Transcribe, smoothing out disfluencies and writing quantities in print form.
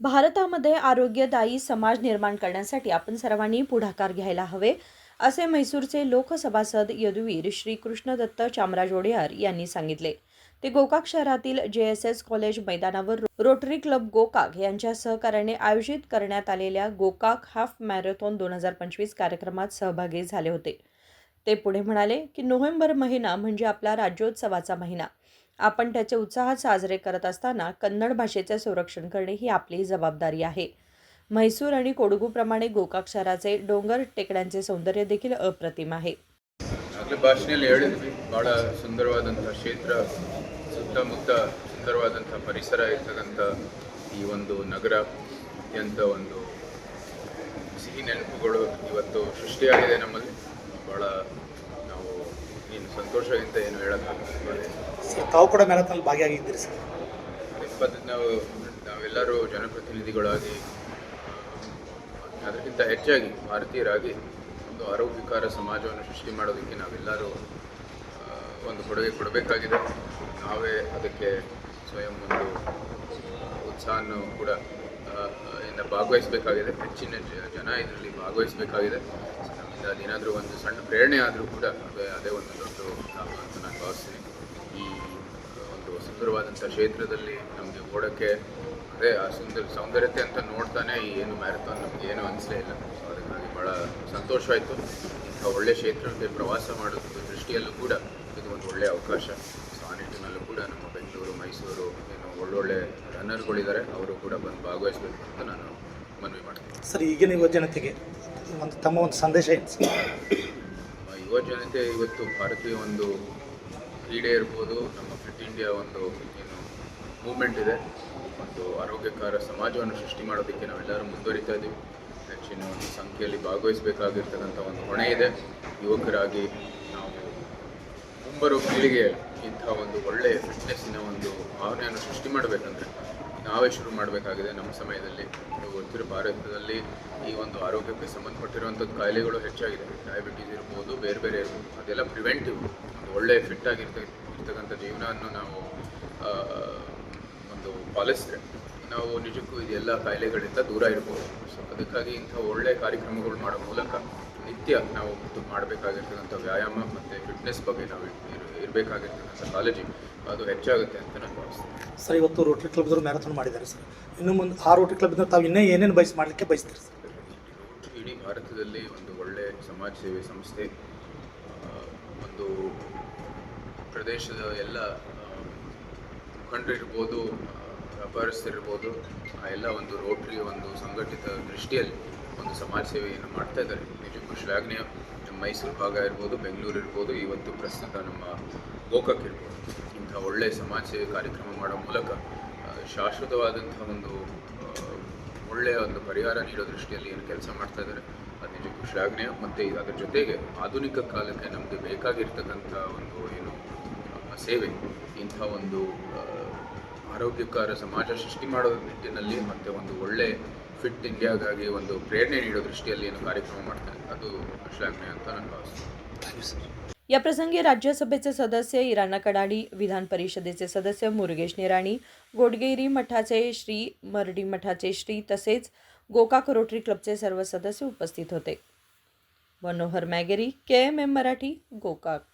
भारतामध्ये आरोग्यदायी समाज निर्माण करण्यासाठी आपण सर्वांनी पुढाकार घ्यायला हवे, असे म्हैसूरचे लोकसभासद यदुवीर श्री कृष्णदत्त चामराज ओडेयार यांनी सांगितले. ते गोकाक शहरातील JSS कॉलेज मैदानावर रोटरी क्लब गोकाक यांच्या सहकार्याने आयोजित करण्यात आलेल्या गोकाक हाफ मॅरेथॉन 2025 कार्यक्रमात सहभागी झाले होते. ते पुढे म्हणाले की नोव्हेंबर महिना म्हणजे आपला राज्योत्सवाचा महिना. आपण त्याचे उत्साहात साजरे करत असताना कन्नड भाषेचे संरक्षण करणे ही आपली जबाबदारी आहे. म्हैसूर आणि कोडगूप्रमाणे गोकाक शहराचे डोंगर टेकड्यांचे सौंदर्य देखील अप्रतिम आहे. ಆಗಲೇ ಭಾಷೆಯಲ್ಲಿ ಹೇಳಿದ್ವಿ, ಭಾಳ ಸುಂದರವಾದಂಥ ಕ್ಷೇತ್ರ, ಸುತ್ತಮುತ್ತ ಸುಂದರವಾದಂಥ ಪರಿಸರ ಇರ್ತಕ್ಕಂಥ ಈ ಒಂದು ನಗರ ಅತ್ಯಂತ ಒಂದು ಸಿಹಿ ನೆನಪುಗಳು ಇವತ್ತು ಸೃಷ್ಟಿಯಾಗಿದೆ ನಮ್ಮಲ್ಲಿ. ಭಾಳ ನಾವು ಏನು ಸಂತೋಷದಿಂದ ಏನು ಹೇಳೋಕ್ಕಾಗ್ತದೆ. ಸರ್, ತಾವು ಕೂಡ ಮ್ಯಾರಥಾನ್ ಭಾಗಿಯಾಗಿದ್ದೀರಿ ಸರ್. ನಾವೆಲ್ಲರೂ ಜನಪ್ರತಿನಿಧಿಗಳಾಗಿ, ಅದಕ್ಕಿಂತ ಹೆಚ್ಚಾಗಿ ಭಾರತೀಯರಾಗಿ ಒಂದು ಆರೋಗ್ಯಕರ ಸಮಾಜವನ್ನು ಸೃಷ್ಟಿ ಮಾಡೋದಕ್ಕೆ ನಾವೆಲ್ಲರೂ ಒಂದು ಕೊಡುಗೆ ಕೊಡಬೇಕಾಗಿದೆ. ನಾವೇ ಅದಕ್ಕೆ ಸ್ವಯಂ ಒಂದು ಉತ್ಸಾಹವನ್ನು ಕೂಡ ಭಾಗವಹಿಸಬೇಕಾಗಿದೆ. ಹೆಚ್ಚಿನ ಜನ ಇದರಲ್ಲಿ ಭಾಗವಹಿಸಬೇಕಾಗಿದೆ. ನಮ್ಮಿಂದ ಅದೇನಾದರೂ ಒಂದು ಸಣ್ಣ ಪ್ರೇರಣೆ ಆದರೂ ಕೂಡ ಅದೇ ಒಂದು ದೊಡ್ಡ ಲಾಭ ಅಂತ ನಾನು ಭಾವಿಸ್ತೀನಿ. ಈ ಒಂದು ಸುಂದರವಾದಂಥ ಕ್ಷೇತ್ರದಲ್ಲಿ ನಮಗೆ ಓಡೋಕ್ಕೆ ಅದೇ ಆ ಸೌಂದರ್ಯತೆ ಅಂತ ನೋಡ್ತಾನೆ ಈ ಏನು ಮ್ಯಾರಥಾನ್ ನಮಗೆ ಏನೂ ಅನಿಸಲೇ ಇಲ್ಲ. ಸೊ ಅದಕ್ಕಾಗಿ ಭಾಳ ಸಂತೋಷ ಆಯಿತು. ಇಂಥ ಒಳ್ಳೆಯ ಕ್ಷೇತ್ರಕ್ಕೆ ಪ್ರವಾಸ ಮಾಡೋದ್ರ ದೃಷ್ಟಿಯಲ್ಲೂ ಕೂಡ ಇದು ಒಂದು ಒಳ್ಳೆಯ ಅವಕಾಶ. ಸೊ ಆ ನಿಟ್ಟಿನಲ್ಲೂ ಕೂಡ ನಮ್ಮ ಬೆಂಗಳೂರು, ಮೈಸೂರು ಏನು ಒಳ್ಳೊಳ್ಳೆ ರನ್ನರ್ಗಳಿದ್ದಾರೆ, ಅವರು ಕೂಡ ಬಂದು ಭಾಗವಹಿಸಬೇಕು ಅಂತ ನಾನು ಮನವಿ ಮಾಡ್ತೀನಿ. ಸರ್, ಈಗಿನ ಯುವ ಜನತೆಗೆ ತಮ್ಮ ಒಂದು ಸಂದೇಶ ಏನು ಸರ್? ಯುವ ಜನತೆ ಇವತ್ತು ಭಾರತೀಯ ಒಂದು ಕ್ರೀಡೆ ಇರ್ಬೋದು, ನಮ್ಮ ಫಿಟ್ ಇಂಡಿಯಾ ಒಂದು ಏನು ಮೂವ್ಮೆಂಟ್ ಇದೆ, ಒಂದು ಆರೋಗ್ಯಕರ ಸಮಾಜವನ್ನು ಸೃಷ್ಟಿ ಮಾಡೋದಕ್ಕೆ ನಾವೆಲ್ಲರೂ ಮುಂದುವರಿತಾ ಇದ್ದೀವಿ. ಹೆಚ್ಚಿನ ಒಂದು ಸಂಖ್ಯೆಯಲ್ಲಿ ಭಾಗವಹಿಸಬೇಕಾಗಿರ್ತಕ್ಕಂಥ ಒಂದು ಹೊಣೆ ಇದೆ. ಯುವಕರಾಗಿ ನಾವು ಮುಂಬರುವ ಪೀಳಿಗೆ ಇಂಥ ಒಂದು ಒಳ್ಳೆಯ ಫಿಟ್ನೆಸ್ಸಿನ ಒಂದು ಭಾವನೆಯನ್ನು ಸೃಷ್ಟಿ ಮಾಡಬೇಕಂದ್ರೆ ನಾವೇ ಶುರು ಮಾಡಬೇಕಾಗಿದೆ. ನಮ್ಮ ಸಮಯದಲ್ಲಿ ಗೊತ್ತಿರೋ ಭಾರತದಲ್ಲಿ ಈ ಒಂದು ಆರೋಗ್ಯಕ್ಕೆ ಸಂಬಂಧಪಟ್ಟಿರುವಂಥದ್ದು ಕಾಯಿಲೆಗಳು ಹೆಚ್ಚಾಗಿದೆ. ಡಯಾಬಿಟೀಸ್ ಇರ್ಬೋದು, ಬೇರೆ ಬೇರೆ ಇರ್ಬೋದು, ಅದೆಲ್ಲ ಪ್ರಿವೆಂಟಿವ್. ಒಂದು ಒಳ್ಳೆಯ ಫಿಟ್ ಆಗಿರ್ತಕ್ಕಂಥ ಜೀವನವನ್ನು ನಾವು ಒಂದು ಪಾಲಿಸಿದ್ರೆ ನಾವು ನಿಜಕ್ಕೂ ಇದೆಲ್ಲ ಕಾಯಿಲೆಗಳಿಂದ ದೂರ ಇರ್ಬೋದು. ಸೊ ಅದಕ್ಕಾಗಿ ಇಂಥ ಒಳ್ಳೆಯ ಕಾರ್ಯಕ್ರಮಗಳು ಮಾಡೋ ಮೂಲಕ ನಿತ್ಯ ನಾವು ಮಾಡಬೇಕಾಗಿರ್ತಕ್ಕಂಥ ವ್ಯಾಯಾಮ ಮತ್ತು ಫಿಟ್ನೆಸ್ ಬಗ್ಗೆ ನಾವು ಇರಬೇಕಾಗಿರ್ತಕ್ಕಂಥ ಕಾಳಜಿ ಅದು ಹೆಚ್ಚಾಗುತ್ತೆ ಅಂತ ನಾನು ಭಾವಿಸ್ತೀನಿ. ಸರ್, ಇವತ್ತು ರೋಟರಿ ಕ್ಲಬ್ದವರು ಮ್ಯಾರಥಾನ್ ಮಾಡಿದ್ದಾರೆ ಸರ್. ಇನ್ನು ಮುಂದೆ ಆ ರೋಟರಿ ಕ್ಲಬ್ನ ತಾವು ಇನ್ನೂ ಏನೇನು ಮಾಡಲಿಕ್ಕೆ ಬಯಸ್ತೀರಿ ಸರ್? ಇಡೀ ಭಾರತದಲ್ಲಿ ಒಂದು ಒಳ್ಳೆಯ ಸಮಾಜ ಸೇವೆ ಸಂಸ್ಥೆ, ಒಂದು ಪ್ರದೇಶದ ಎಲ್ಲ ಮುಖಂಡರಿರ್ಬೋದು, ವ್ಯಾಪಾರಸ್ಥರಿರ್ಬೋದು, ಆ ಎಲ್ಲ ಒಂದು ರೋಟರಿ ಒಂದು ಸಂಘಟಿತ ದೃಷ್ಟಿಯಲ್ಲಿ ಒಂದು ಸಮಾಜ ಸೇವೆಯನ್ನು ಮಾಡ್ತಾ ಇದ್ದಾರೆ. ನಿಜಕ್ಕೂ ಶ್ಲಾಘನೀಯ. ನಮ್ಮ ಮೈಸೂರು ಭಾಗ ಇರ್ಬೋದು, ಬೆಂಗಳೂರು ಇರ್ಬೋದು, ಇವತ್ತು ಪ್ರಸ್ತುತ ನಮ್ಮ ಗೋಕಾಕ್ ಇರ್ಬೋದು, ಇಂಥ ಒಳ್ಳೆಯ ಸಮಾಜ ಸೇವೆ ಕಾರ್ಯಕ್ರಮ ಮಾಡೋ ಮೂಲಕ ಶಾಶ್ವತವಾದಂಥ ಒಂದು ಒಳ್ಳೆಯ ಒಂದು ಪರಿಹಾರ ನೀಡೋ ದೃಷ್ಟಿಯಲ್ಲಿ ಏನು ಕೆಲಸ ಮಾಡ್ತಾ ಇದ್ದಾರೆ, ಅದು ನಿಜಕ್ಕೂ ಶ್ಲಾಘನೀಯ. ಮತ್ತು ಅದರ ಜೊತೆಗೆ ಆಧುನಿಕ ಕಾಲಕ್ಕೆ ನಮಗೆ ಬೇಕಾಗಿರ್ತಕ್ಕಂಥ ಒಂದು ಏನು ಸೇವೆ, ಇಂಥ ಒಂದು ಆರೋಗ್ಯಕರ ಸಮಾಜ ಸೃಷ್ಟಿ ಮಾಡೋ ನಿಟ್ಟಿನಲ್ಲಿ ಮತ್ತು ಒಂದು ಒಳ್ಳೆ ಫಿಟ್ ಇಂಡಿಯಾಗಾಗಿ ಒಂದು ಪ್ರೇರಣೆ ನೀಡೋ ದೃಷ್ಟಿಯಲ್ಲಿ ಏನು ಕಾರ್ಯಕ್ರಮ ಮಾಡ್ತಾರೆ, ಅದು ಶ್ಲಾಘನೀಯ ಅಂತ ನಾನು ಭಾವಿಸ್ತೀನಿ. या प्रसंगी राज्यसभेचे सदस्य इराणा कडाडी, विधान परिषदेचे सदस्य मुरुगेश निराणी, गोडगेरी मठाचे श्री, मरडी मठाचे श्री तसेच गोकाक रोटरी क्लबचे सर्व सदस्य उपस्थित होते. मनोहर मॅगेरी, KMM मराठी, गोकाक.